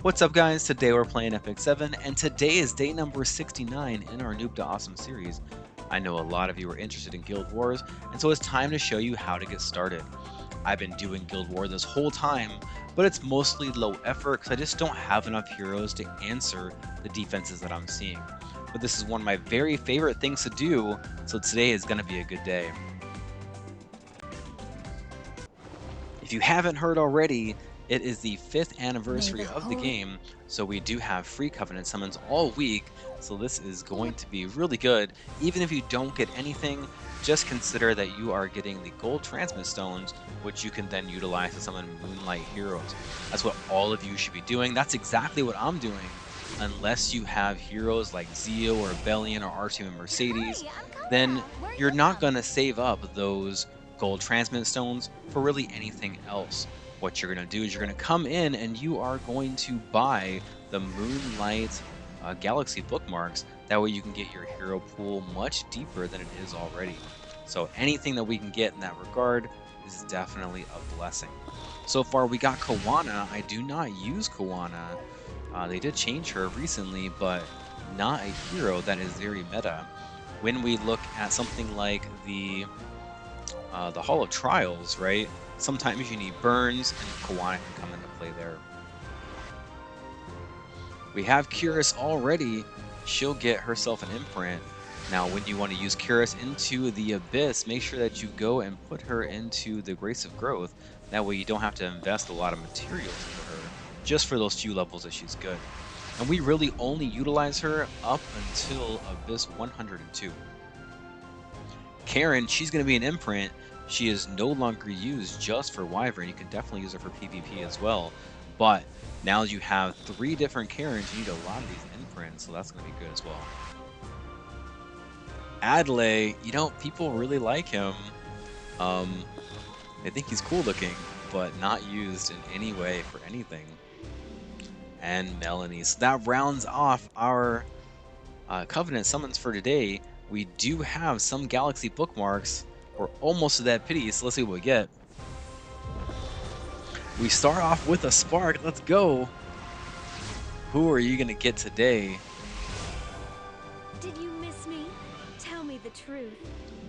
What's up, guys? Today we're playing Epic 7, and today is day number 69 in our Noob to Awesome series. I know a lot of you are interested in Guild Wars, and so it's time to show you how to get started. I've been doing Guild War this whole time, but it's mostly low effort because I just don't have enough heroes to answer the defenses that I'm seeing. But this is one of my very favorite things to do, so today is going to be a good day. If you haven't heard already, it is the 5th anniversary of the game, so we do have free Covenant summons all week, so this is going to be really good. Even if you don't get anything, just consider that you are getting the gold transmit stones, which you can then utilize to summon Moonlight heroes. That's what all of you should be doing. That's exactly what I'm doing. Unless you have heroes like Zio or Bellion or R2 and Mercedes, then you're not going to save up those gold transmit stones for really anything else. What you're going to do is you're going to come in and you are going to buy the Moonlight Galaxy bookmarks. That way you can get your hero pool much deeper than it is already. So anything that we can get in that regard is definitely a blessing. So far we got Kawana. I do not use Kawana. They did change her recently, but not a hero that is very meta. When we look at something like the Hall of Trials, right? Sometimes you need Burns, and Kawana can come into play there. We have Cuirass already. She'll get herself an imprint. Now, when you want to use Cuirass into the Abyss, make sure that you go and put her into the Grace of Growth. That way you don't have to invest a lot of materials into her, just for those few levels that she's good. And we really only utilize her up until Abyss 102. Karen, she's going to be an imprint. She is no longer used just for Wyvern. You can definitely use her for PvP as well. But now you have 3 different Karens, you need a lot of these imprints, so that's going to be good as well. Adley, people really like him. They think he's cool looking, but not used in any way for anything. And Melanie. So that rounds off our Covenant summons for today. We do have some Galaxy bookmarks. We're almost to that pity, so let's see what we get. We start off with a Spark. Let's go. Who are you going to get today? Did you miss me? Tell me the truth.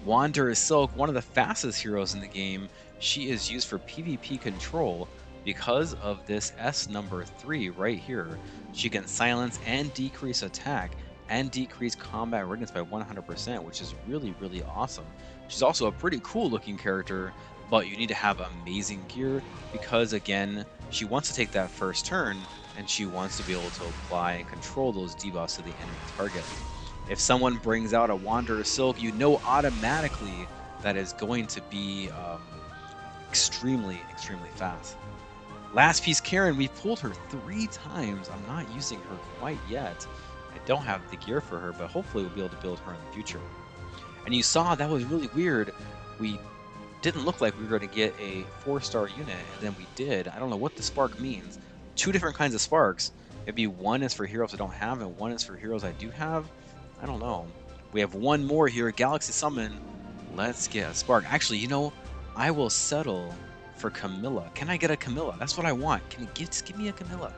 Wanderer Silk, one of the fastest heroes in the game. She is used for PvP control because of this S number 3 right here. She can silence and decrease attack and decrease combat readiness by 100%, which is really, really awesome. She's also a pretty cool looking character, but you need to have amazing gear because, again, she wants to take that first turn and she wants to be able to apply and control those debuffs to the enemy target. If someone brings out a Wanderer Silk, you know automatically that is going to be extremely, extremely fast. Last piece, Karen, we pulled her 3 times. I'm not using her quite yet. I don't have the gear for her, but hopefully we'll be able to build her in the future. And you saw that was really weird. We didn't look like we were going to get a 4-star unit, and then we did. I don't know what the spark means. 2 different kinds of sparks. Maybe one is for heroes I don't have, and one is for heroes I do have. I don't know. We have one more here, Galaxy Summon. Let's get a spark. Actually, I will settle for Camilla. Can I get a Camilla? That's what I want. Can you just give me a Camilla?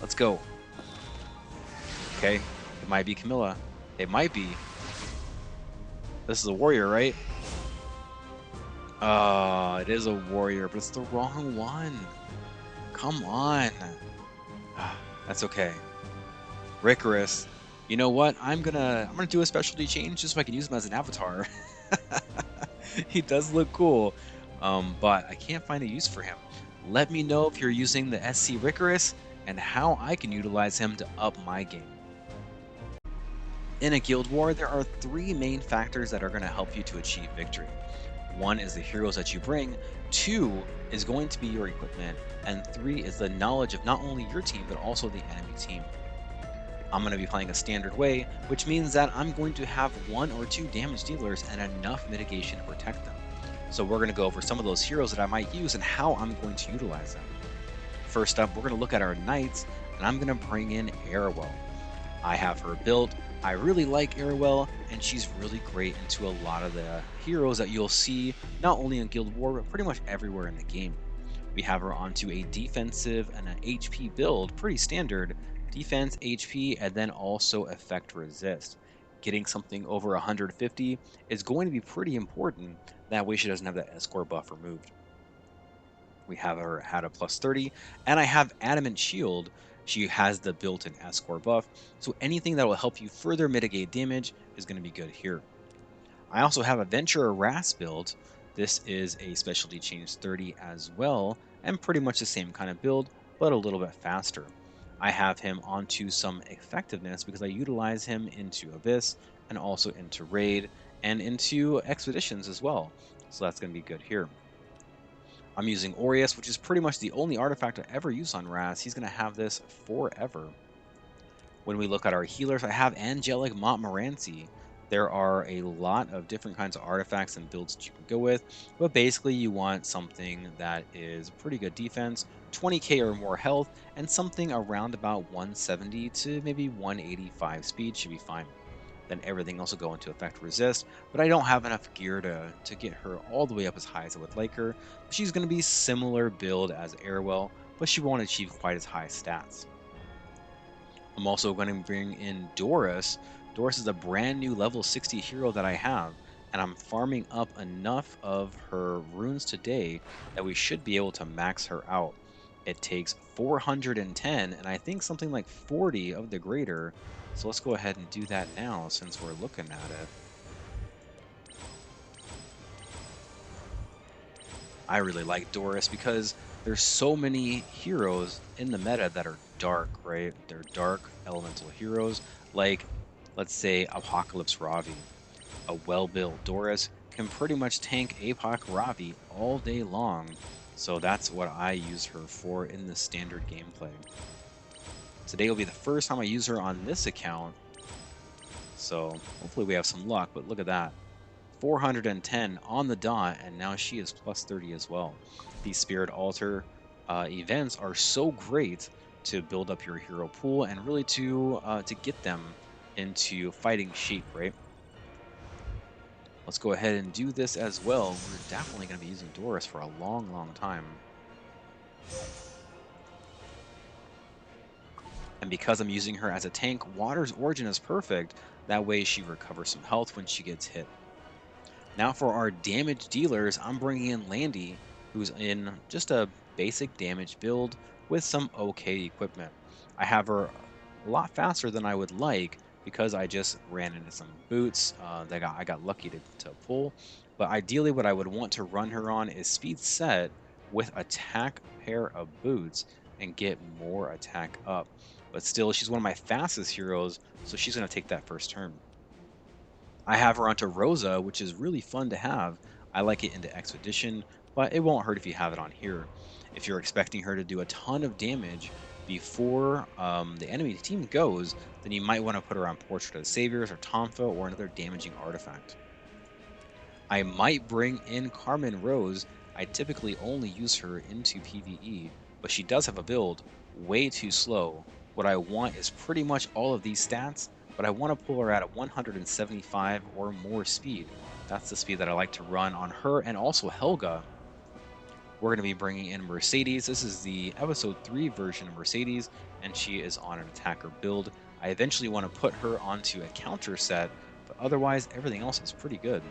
Let's go. Okay, it might be Camilla. It might be. This is a warrior, right? It is a warrior, but it's the wrong one. Come on. That's okay. Ricorous. You know what? I'm gonna do a specialty change just so I can use him as an avatar. He does look cool, but I can't find a use for him. Let me know if you're using the SC Ricorous and how I can utilize him to up my game. In a Guild War, there are 3 main factors that are going to help you to achieve victory. 1 is the heroes that you bring, 2 is going to be your equipment, and 3 is the knowledge of not only your team, but also the enemy team. I'm going to be playing a standard way, which means that I'm going to have 1 or 2 damage dealers and enough mitigation to protect them. So we're going to go over some of those heroes that I might use and how I'm going to utilize them. First up, we're going to look at our knights, and I'm going to bring in Arowell. I have her built. I really like Arowell, and she's really great into a lot of the heroes that you'll see not only in Guild War, but pretty much everywhere in the game. We have her onto a defensive and an HP build, pretty standard. Defense, HP, and then also effect resist. Getting something over 150 is going to be pretty important. That way she doesn't have that escort buff removed. We have her at a plus 30, and I have Adamant Shield. She has the built-in escort buff, so anything that will help you further mitigate damage is going to be good here. I also have a Venture Ras build. This is a specialty change 30 as well, and pretty much the same kind of build, but a little bit faster. I have him onto some effectiveness because I utilize him into Abyss and also into Raid and into Expeditions as well. So that's going to be good here. I'm using Aureus, which is pretty much the only artifact I ever use on Ras. He's going to have this forever. When we look at our healers, I have Angelic Montmorency. There are a lot of different kinds of artifacts and builds that you can go with, but basically you want something that is pretty good defense, 20k or more health, and something around about 170 to maybe 185 speed should be fine. Then everything else will go into effect resist, but I don't have enough gear to get her all the way up as high as I would like her. She's going to be similar build as Airwell, but she won't achieve quite as high stats. I'm also going to bring in Doris. Doris is a brand new level 60 hero that I have, and I'm farming up enough of her runes today that we should be able to max her out. It takes 410, and I think something like 40 of the greater. So let's go ahead and do that now since we're looking at it. I really like Doris because there's so many heroes in the meta that are dark, right? They're dark elemental heroes, like, let's say, Apocalypse Ravi. A well-built Doris can pretty much tank Apoc Ravi all day long, so that's what I use her for in the standard gameplay. Today will be the first time I use her on this account, so hopefully we have some luck, but look at that. 410 on the dot, and now she is plus 30 as well. These Spirit Altar events are so great to build up your hero pool and really to get them into fighting sheep, right? Let's go ahead and do this as well. We're definitely going to be using Doris for a long, long time. And because I'm using her as a tank, Water's Origin is perfect. That way she recovers some health when she gets hit. Now for our damage dealers, I'm bringing in Landy, who's in just a basic damage build with some okay equipment. I have her a lot faster than I would like because I just ran into some boots that I got lucky to pull. But ideally what I would want to run her on is speed set with attack pair of boots and get more attack up. But still, she's one of my fastest heroes, so she's going to take that first turn. I have her onto Rosa, which is really fun to have. I like it into Expedition, but it won't hurt if you have it on here. If you're expecting her to do a ton of damage before the enemy team goes, then you might want to put her on Portrait of the Saviors or Tonfa or another damaging artifact. I might bring in Carmen Rose. I typically only use her into PvE, but she does have a build way too slow. What I want is pretty much all of these stats, but I want to pull her at a 175 or more speed. That's the speed that I like to run on her and also Helga. We're going to be bringing in Mercedes. This is the episode 3 version of Mercedes, and she is on an attacker build. I eventually want to put her onto a counter set, but otherwise everything else is pretty good.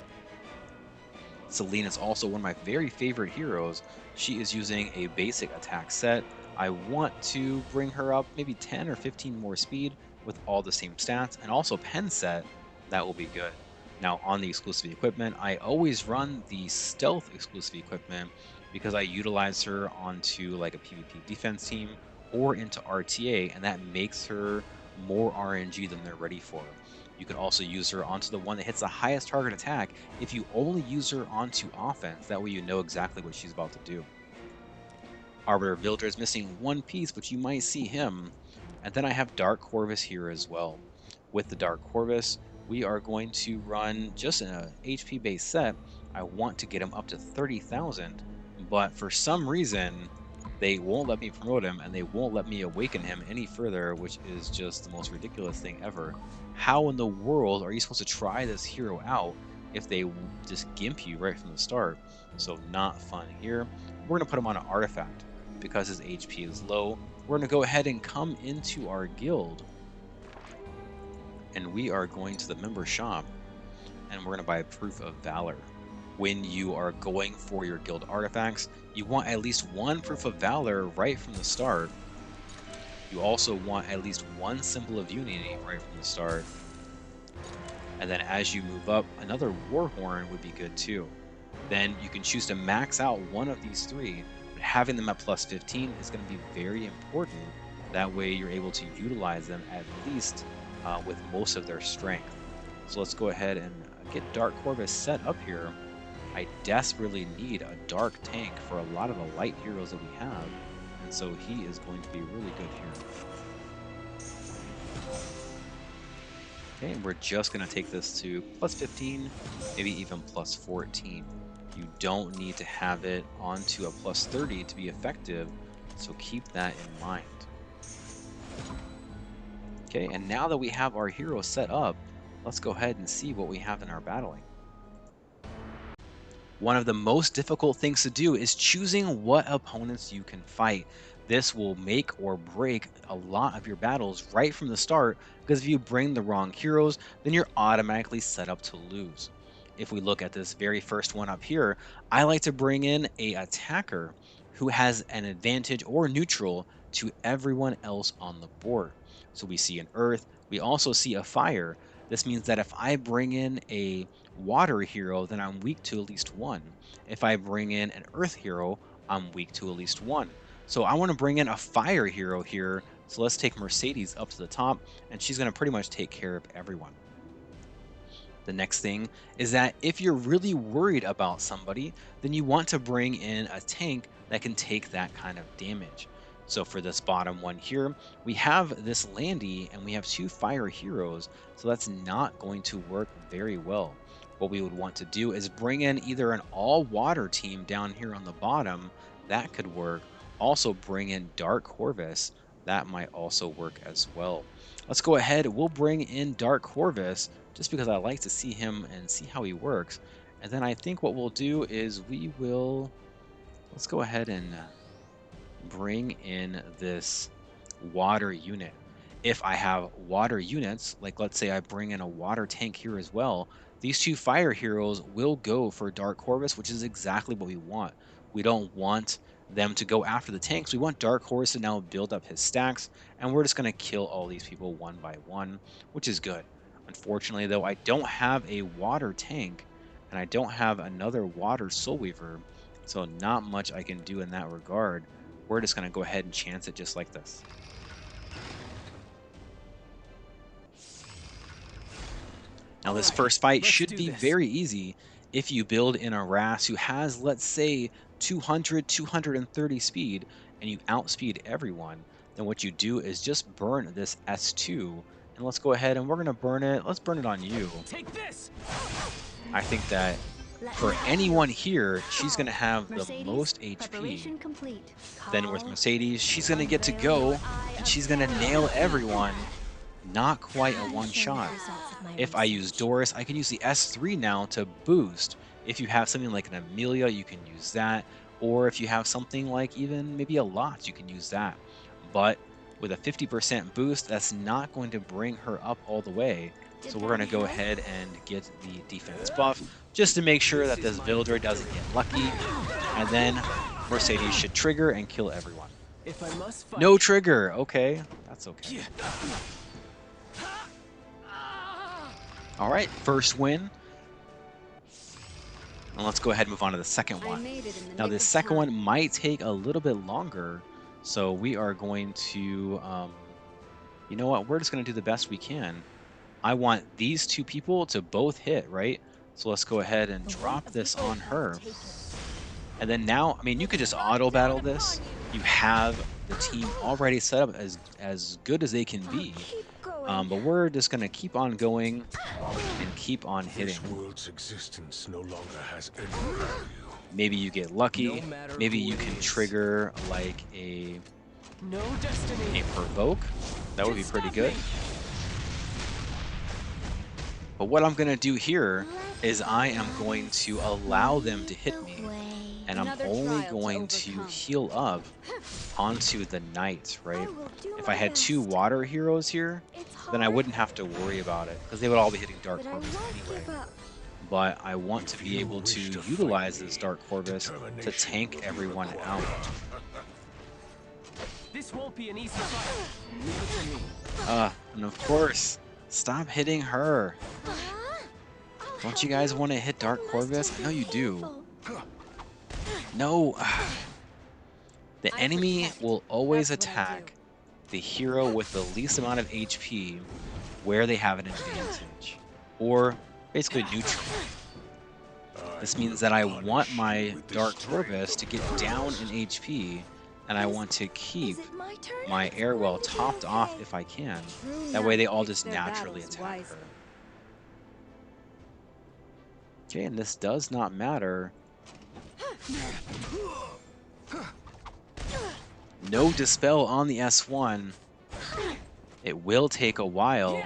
Selene is also one of my very favorite heroes. She is using a basic attack set. I want to bring her up maybe 10 or 15 more speed with all the same stats, and also pen set, that will be good. Now on the exclusive equipment, I always run the stealth exclusive equipment because I utilize her onto like a PvP defense team or into RTA, and that makes her more RNG than they're ready for. You can also use her onto the one that hits the highest target attack if you only use her onto offense. That way you know exactly what she's about to do. Arbiter Villager is missing one piece, but you might see him. And then I have Dark Corvus here as well. With the Dark Corvus, we are going to run just an HP based set. I want to get him up to 30,000, but for some reason, they won't let me promote him and they won't let me awaken him any further, which is just the most ridiculous thing ever. How in the world are you supposed to try this hero out if they just gimp you right from the start. So not fun here. We're going to put him on an artifact because his HP is low. We're going to go ahead and come into our guild, and we are going to the member shop, and we're going to buy Proof of Valor. When you are going for your guild artifacts, you want at least one Proof of Valor right from the start. You also want at least one Symbol of Unity right from the start. And then as you move up, another Warhorn would be good too. Then you can choose to max out one of these three, but having them at plus 15 is going to be very important. That way you're able to utilize them at least with most of their strength. So let's go ahead and get Dark Corvus set up here. I desperately need a dark tank for a lot of the light heroes that we have, and so he is going to be really good here. Okay, and we're just going to take this to plus 15, maybe even plus 14. You don't need to have it onto a plus 30 to be effective, so keep that in mind. Okay, and now that we have our hero set up, let's go ahead and see what we have in our battling. One of the most difficult things to do is choosing what opponents you can fight. This will make or break a lot of your battles right from the start, because if you bring the wrong heroes, then you're automatically set up to lose. If we look at this very first one up here, I like to bring in an attacker who has an advantage or neutral to everyone else on the board. So we see an earth, we also see a fire. This means that if I bring in a water hero, then I'm weak to at least one. If I bring in an earth hero, I'm weak to at least one. So I want to bring in a fire hero here. So let's take Mercedes up to the top, and she's going to pretty much take care of everyone. The next thing is that if you're really worried about somebody, then you want to bring in a tank that can take that kind of damage. So for this bottom one here, we have this Landy and we have two fire heroes, so that's not going to work very well. What we would want to do is bring in either an all water team down here on the bottom. That could work. Also bring in Dark Corvus. That might also work as well. Let's go ahead. We'll bring in Dark Corvus just because I like to see him and see how he works. And then I think what we'll do is let's go ahead and bring in this water unit. If I have water units, like let's say I bring in a water tank here as well, these two fire heroes will go for Dark Corvus, which is exactly what we want. We don't want them to go after the tanks. We want Dark Horse to now build up his stacks, and we're just going to kill all these people one by one, which is good. Unfortunately, though, I don't have a water tank, and I don't have another water Soul Weaver, so not much I can do in that regard. We're just going to go ahead and chance it just like this. Now this first fight should be very easy if you build in a Ras who has, let's say, 200, 230 speed, and you outspeed everyone. Then what you do is just burn this S2, and let's go ahead and we're going to burn it. Let's burn it on you. Take this. I think that for anyone here, she's going to have the most HP. Then with Mercedes, she's going to get to go, and she's going to nail everyone. Not quite a one-shot. If I use Doris, I can use the S3 now to boost. If you have something like an Amelia, you can use that. Or if you have something like even maybe a Lot, you can use that. But with a 50% boost, that's not going to bring her up all the way. So we're going to go ahead and get the defense buff just to make sure that this villager doesn't get lucky. And then Mercedes should trigger and kill everyone. If I must fight. No trigger. Okay, that's okay. All right, first win. And let's go ahead and move on to the second one. Now, this second one might take a little bit longer, so we are going to, you know what? We're just going to do the best we can. I want these two people to both hit, right? So let's go ahead and drop this on her. And then now, I mean, you could just auto battle this. You have the team already set up as good as they can be. But we're just going to keep on going and keep on hitting. This world's existence no longer has any value. Maybe you get lucky. Maybe you can trigger like a provoke. That would be pretty good. But what I'm going to do here is I am going to allow them to hit me, and I'm Another only trial to going to overcome. heal up onto the knights, I right? will do If I my had two best. water heroes here, It's then I hard, wouldn't have to worry about it, because they would all be hitting Dark but I Corvus won't anyway. give up. But I want to If be you able to wish to fight utilize this me, Dark Corvus to determination tank will be everyone required. out. This won't be an easy fight. Leave it to me. And of course, stop hitting her. Don't you guys want to hit Dark Corvus? I know you do. No. The I enemy protect. will always That's what I attack the hero with the least amount of HP where they have an advantage, or basically neutral. This means that I want my Dark Corvus to get down in HP, and I want to keep Is it my turn? my It's Airwell going to be topped off okay. if I can. True That way they knight all picks just their naturally battles attack wisely. her. Okay, and this does not matter. No Dispel on the S1. It will take a while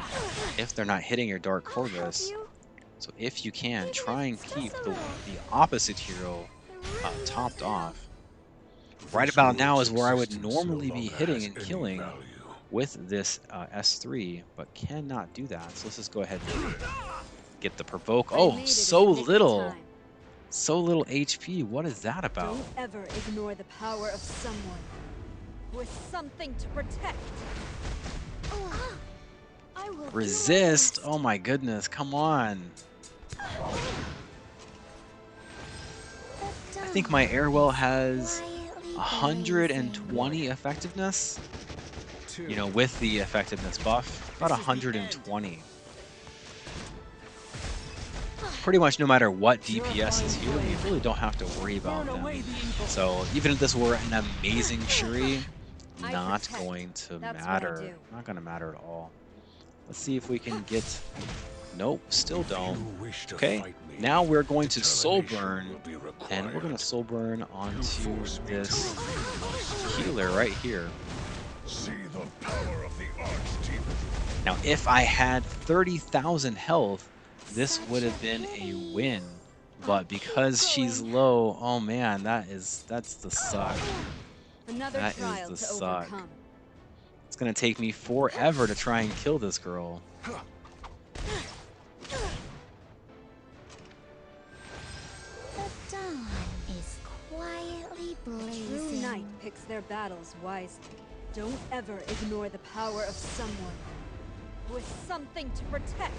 if they're not hitting your Dark I'll help Corvus. you. So if you can, Maybe try and let's keep discuss a the little. opposite hero I really topped need help. off. Right This about now world's is where I would existence no normally be longer hitting has and any killing value. with this S3, but cannot do that. So let's just go ahead and get the provoke. I Oh, made it so in the nick of little. time. So little HP. What is that about? Don't ever ignore the power of someone with something to protect. I will do my Resist? best. Oh my goodness, come on. I think my Airwell has 120 effectiveness. You know, with the effectiveness buff, about 120. Pretty much no matter what DPS is here, we really don't have to worry about Burn away them. the evil. So even if this were an amazing Shuri, I not protect. going to That's what I matter. do. Not going to matter at all. Let's see if we can get... Nope, still If don't. you wish to Okay, fight me, now we're going to soul determination burn, will be and we're going required. to soul burn You onto force me to this reveal my strength. healer right here. See the power of the Archdemon. Now, if I had 30,000 health, this would have been a win. But because she's low, oh man, that's the suck. Another That is trial the to suck. overcome. It's gonna take me forever to try and kill this girl. The dawn is quietly True blazing. knight picks their battles wisely. Don't ever ignore the power of someone with something to protect.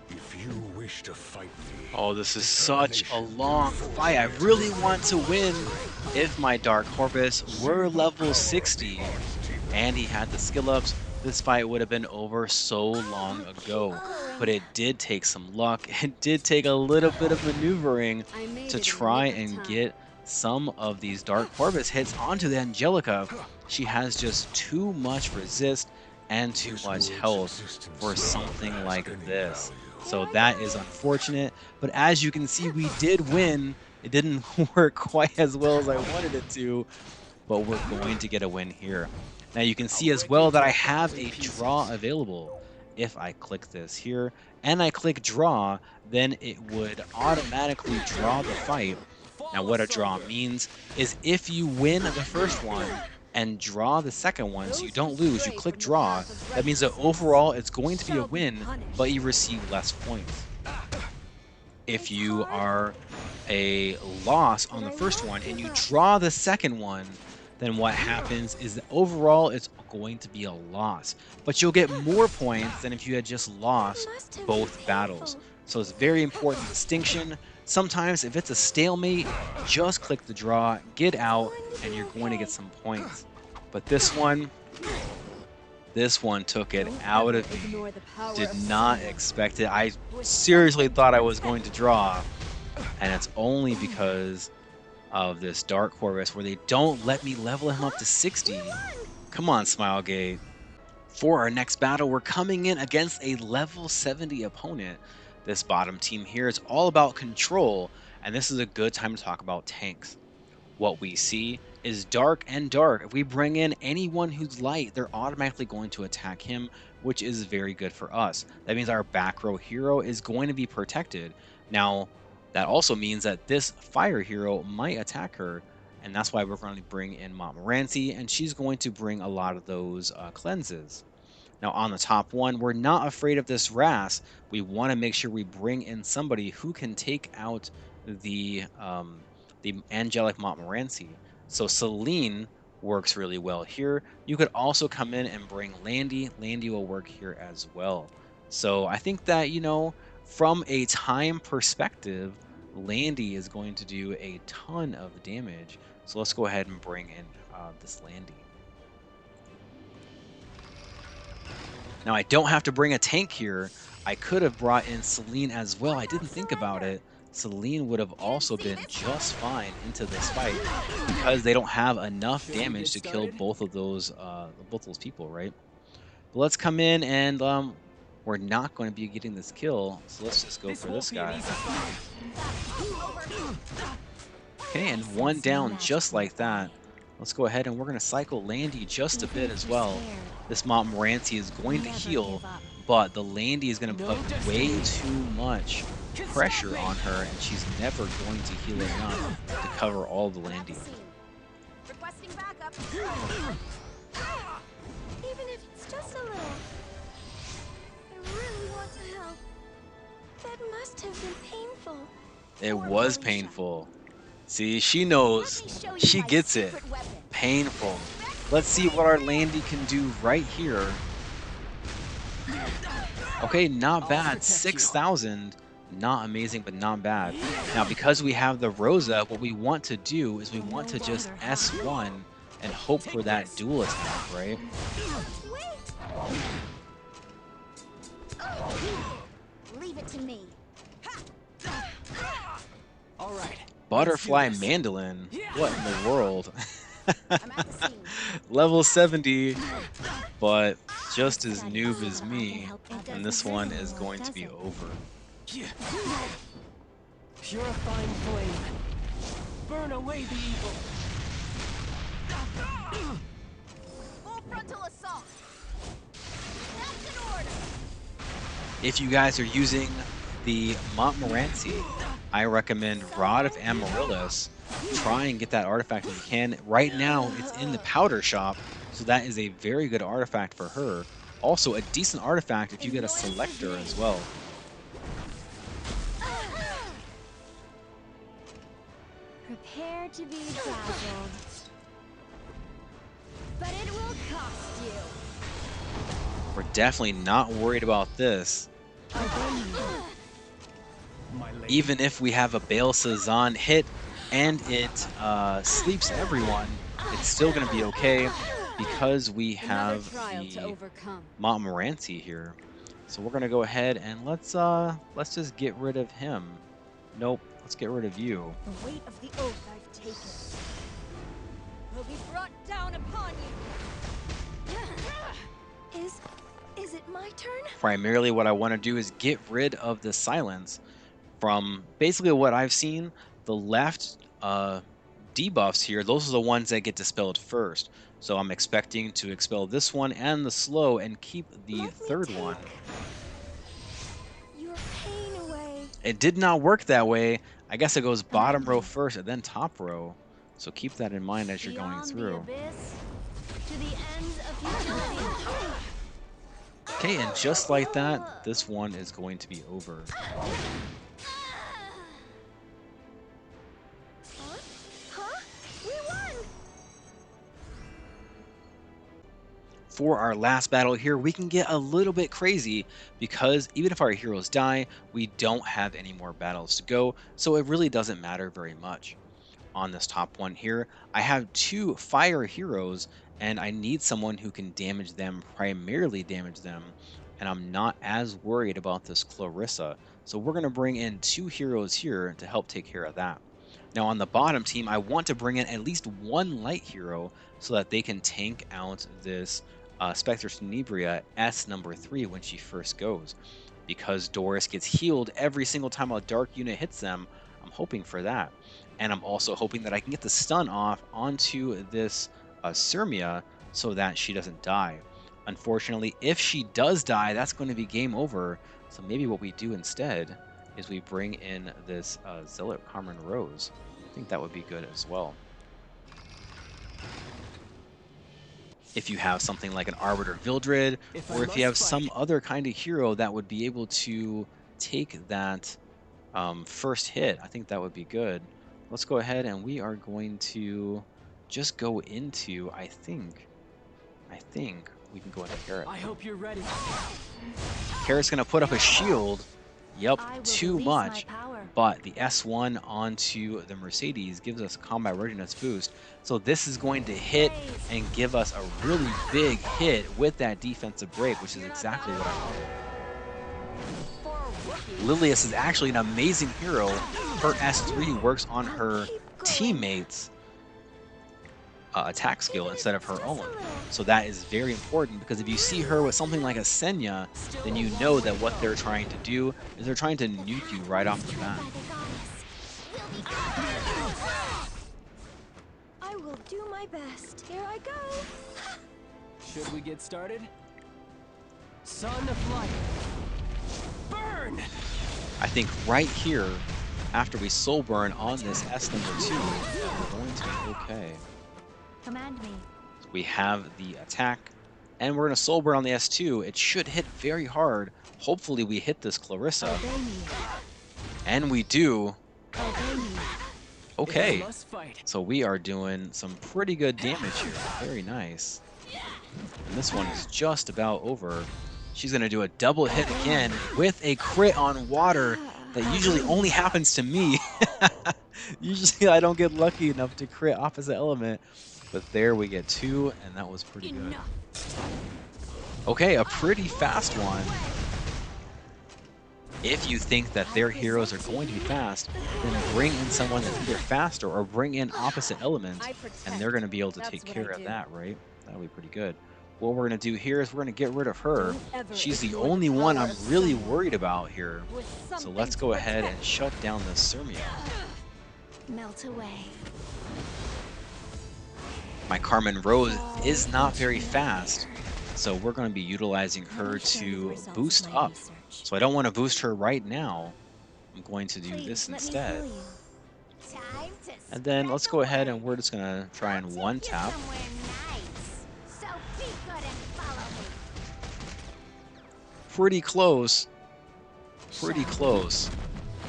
If you wish to fight me, Oh, this is such a long fight. I really want to win. If my Dark Corvus were level 60 and he had the skill ups, this fight would have been over so long ago. But it did take some luck. It did take a little bit of maneuvering I made to it in the try nick of and time. get some of these Dark Corvus hits onto the Angelica. She has just too much resist and too this much world's health existence for no something longer has like any this. value. So that is unfortunate, but as you can see, we did win. It didn't work quite as well as I wanted it to, but we're going to get a win here. Now you can see as well that I have a draw available. If I click this here and I click draw, then it would automatically draw the fight. Now what a draw means is if you win the first one and draw the second one, so you don't lose, you click draw, that means that overall it's going to be a win, but you receive less points. If you are a loss on the first one and you draw the second one, then what happens is that overall it's going to be a loss, but you'll get more points than if you had just lost Must have both been battles. painful. So it's a very important distinction. Sometimes if it's a stalemate, just click the draw, get out, and you're going to get some points. But this one took it Don't out ever of me. ignore the power Did of not someone expect it. I with seriously something thought to I was protect. going to draw, and it's only because of this Dark Corvus where they don't let me level him up to 60. Come on, Smilegate. For our next battle, we're coming in against a level 70 opponent. This bottom team here is all about control, and this is a good time to talk about tanks. what we see is dark and dark. If we bring in anyone who's light, they're automatically going to attack him, which is very good for us. That means our back row hero is going to be protected. Now, that also means that this fire hero might attack her, and that's why we're going to bring in Montmorency, and she's going to bring a lot of those cleanses. Now, on the top one, we're not afraid of this Ras. We want to make sure we bring in somebody who can take out the angelic Montmorency. So Celine works really well here. You could also come in and bring Landy. Landy will work here as well. So I think that, you know, from a time perspective, Landy is going to do a ton of damage. So let's go ahead and bring in this Landy. Now, I don't have to bring a tank here. I could have brought in Celine as well. I didn't think about it. Celine would have also been just fine into this fight because they don't have enough damage to kill both those people, right? But let's come in and we're not going to be getting this kill, so let's just go for this guy. Okay, and one down just like that. Let's go ahead and we're going to cycle Landy just a bit as well. This Montmorency is going to heal, but the Landy is going to put way too much pressure on her, and she's never going to heal enough to cover all the Landy. Requesting backup. Even if it's just a little. I really want to help. That must have been painful. It was painful. See, she knows. She gets it. Painful. Let's see what our Landy can do right here. Okay, not bad. 6,000. Not amazing, but not bad. Now, because we have the Rosa, what we want to do is we want to just S1 and hope for that dual attack, right? Leave it to me. All right. Butterfly Mandolin? What in the world? I'm at the scene. Level 70, but just as noob as me, and this one is going to be over. Purifying flame. Burn away the evil. Full frontal assault. That's an order. If you guys are using the Montmorency, I recommend Rod of Amaryllis. Try and get that artifact if you can. Right now, it's in the powder shop, so that is a very good artifact for her. Also, a decent artifact if you get a selector as well. Prepare to be dazzled. But it will cost you. We're definitely not worried about this. My lady. Even if we have a Baal Sazan hit and it sleeps everyone, it's still going to be okay because we Another have trial to the overcome. Montmorency here. So we're going to go ahead and let's just get rid of him. Nope, let's get rid of you. The weight of the oath I've taken will be brought down upon you. Is it my turn? Primarily what I want to do is get rid of the silence. From basically what I've seen, the left debuffs here, those are the ones that get dispelled first. So I'm expecting to expel this one and the slow and keep the third one. Your pain away. It did not work that way. I guess it goes bottom row first and then top row. So keep that in mind as you're going Beyond through. the abyss, to the ends of futility. Okay, and just like that, this one is going to be over. Huh? We won! For our last battle here, we can get a little bit crazy because even if our heroes die, we don't have any more battles to go, so it really doesn't matter very much. On this top one here, I have 2 fire heroes, and I need someone who can damage them, primarily damage them, and I'm not as worried about this Clarissa. So we're going to bring in 2 heroes here to help take care of that. Now on the bottom team, I want to bring in at least 1 light hero so that they can tank out this Spectre Tenebria S number 3 when she first goes. Because Doris gets healed every single time a dark unit hits them, I'm hoping for that. And I'm also hoping that I can get the stun off onto this Sirmia so that she doesn't die. Unfortunately, if she does die, that's going to be game over. So maybe what we do instead is we bring in this Zealot Carmen Rose. I think that would be good as well. If you have something like an Arbiter Vildred, or if you have some other kind of hero that would be able to take that first hit, I think that would be good. Let's go ahead and we are going to just go into, I think we can go into Carrot. I hope you're ready. Carrot's gonna put up a shield. Yep, I will too release my much. power. But the S1 onto the Mercedes gives us combat readiness boost. So this is going to hit and give us a really big hit with that defensive break, which is exactly what I wanted. Lilius is actually an amazing hero. Her S3 works on her teammates' attack skill instead of her own. So that is very important, because if you see her with something like a Senya, then you know that what they're trying to do is they're trying to nuke you right off the bat. I will do my best. Here I go. Should we get started? Son of light. Burn! I think right here, after we soul burn on this S number 2, we're going to be okay. Command me. We have the attack, and we're going to soul burn on the S2. It should hit very hard. Hopefully we hit this Clarissa. Obey me. And we do. Obey me. Okay. If I must fight. So we are doing some pretty good damage here. Very nice. And this one is just about over. She's going to do a double hit again with a crit on water that usually only happens to me. Usually I don't get lucky enough to crit opposite element. But there we get 2, and that was pretty good. Okay, a pretty fast one. If you think that their heroes are going to be fast, then bring in someone that's either faster or bring in opposite elements, and they're going to be able to take care of that, right? That'll be pretty good. What we're going to do here is we're going to get rid of her. She's the only one I'm really worried about here. So let's go ahead and shut down this Sirmia. Melt away. My Carmen Rose is not very fast, so we're going to be utilizing her to boost up. So I don't want to boost her right now. I'm going to do this instead. And then let's go ahead and we're just going to try and one tap. Pretty close. Pretty close.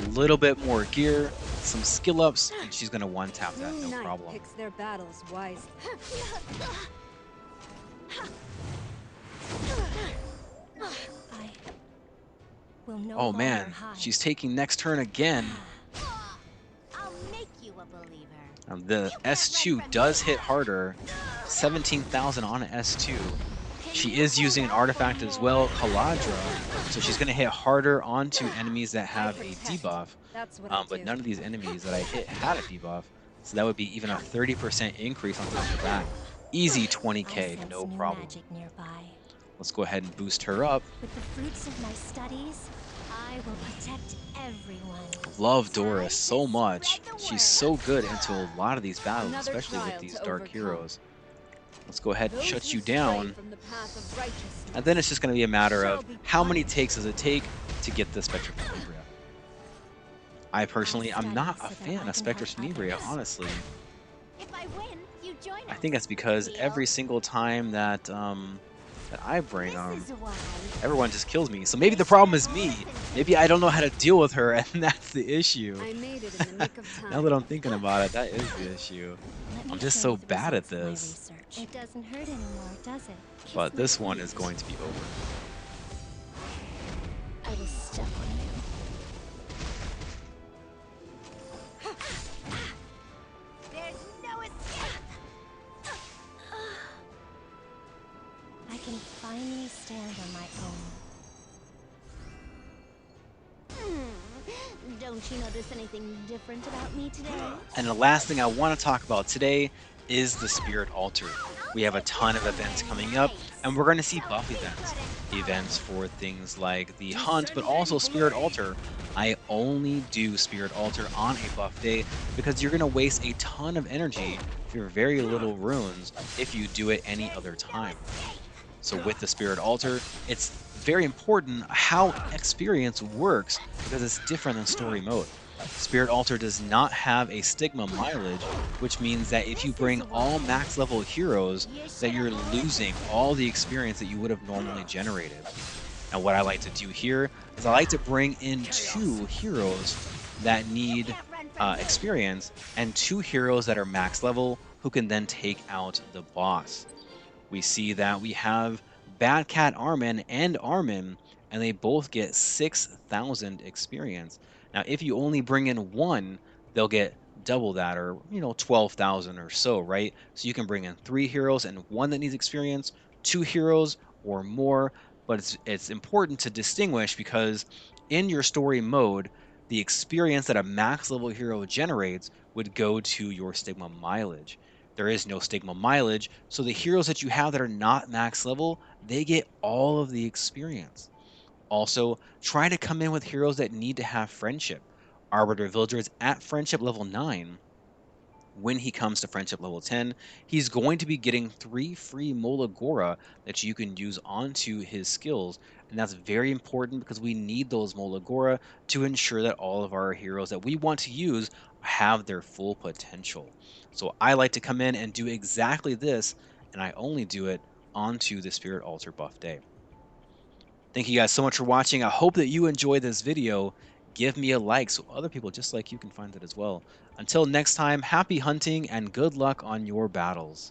A little bit more gear, some skill ups, and she's going to one tap that, no problem. Picks their battles wisely. I will no Oh longer man, hide. she's taking next turn again. I'll make you a believer. The S2 does hit harder, 17,000 on an S2. She is using an artifact as well, Kaladra, so she's going to hit harder onto enemies that have a debuff, That's what I but do. none of these enemies that I hit had a debuff, so that would be even a 30% increase on top of that. Easy I 20k, sense no new problem. magic nearby. Let's go ahead and boost her up. With the fruits of my studies, I will protect everyone. Love Doris so much. She's so good into a lot of these battles, especially with these dark heroes. Let's go ahead and Those shut who you stray down. from the path of righteousness And then it's just going to be a matter of shall be how many punished. takes does it take to get the Spectre Tenebria. I personally, I'm not a fan of Spectre Tenebria, honestly. If I win, you join I us. think that's because Deal? every single time that that I bring This is why everyone just kills me. So maybe the problem is me. Maybe I don't know how to deal with her, and that's the issue. I made it in the nick of time. Now that I'm thinking about it, that is the issue. Let me I'm just show so you the bad at results of my this. research. It doesn't hurt anymore, does it? Kiss But my this one feet. is going to be over. I will step on you. There's no escape. I can finally stand on my own. Don't you notice anything different about me today? And the last thing I want to talk about today is the Spirit Altar. We have a ton of events coming up, And we're going to see buff events for things like the Hunt, but also Spirit Altar. I only do Spirit Altar on a buff day because you're going to waste a ton of energy for very little runes if you do it any other time. So with the Spirit Altar, it's very important how experience works because it's different than story mode. Spirit Altar does not have a stigma mileage, which means that if you bring all max level heroes, that you're losing all the experience that you would have normally generated. And what I like to do here is I like to bring in 2 heroes that need experience and 2 heroes that are max level who can then take out the boss. We see that we have Bad Cat Armin and Armin, and they both get 6,000 experience. Now, if you only bring in 1, they'll get double that, or 12,000 or so, right? So you can bring in 3 heroes and 1 that needs experience, 2 heroes or more. But it's important to distinguish because in your story mode, the experience that a max level hero generates would go to your stigma mileage. There is no stigma mileage, so the heroes that you have that are not max level, they get all of the experience. Also, try to come in with heroes that need to have friendship. Arbiter Villager is at friendship level 9. When he comes to friendship level 10, he's going to be getting 3 free Molagora that you can use onto his skills. And that's very important because we need those Molagora to ensure that all of our heroes that we want to use have their full potential. So I like to come in and do exactly this, and I only do it onto the Spirit Altar buff day. Thank you guys so much for watching. I hope that you enjoyed this video. Give me a like so other people just like you can find it as well. Until next time, happy hunting and good luck on your battles.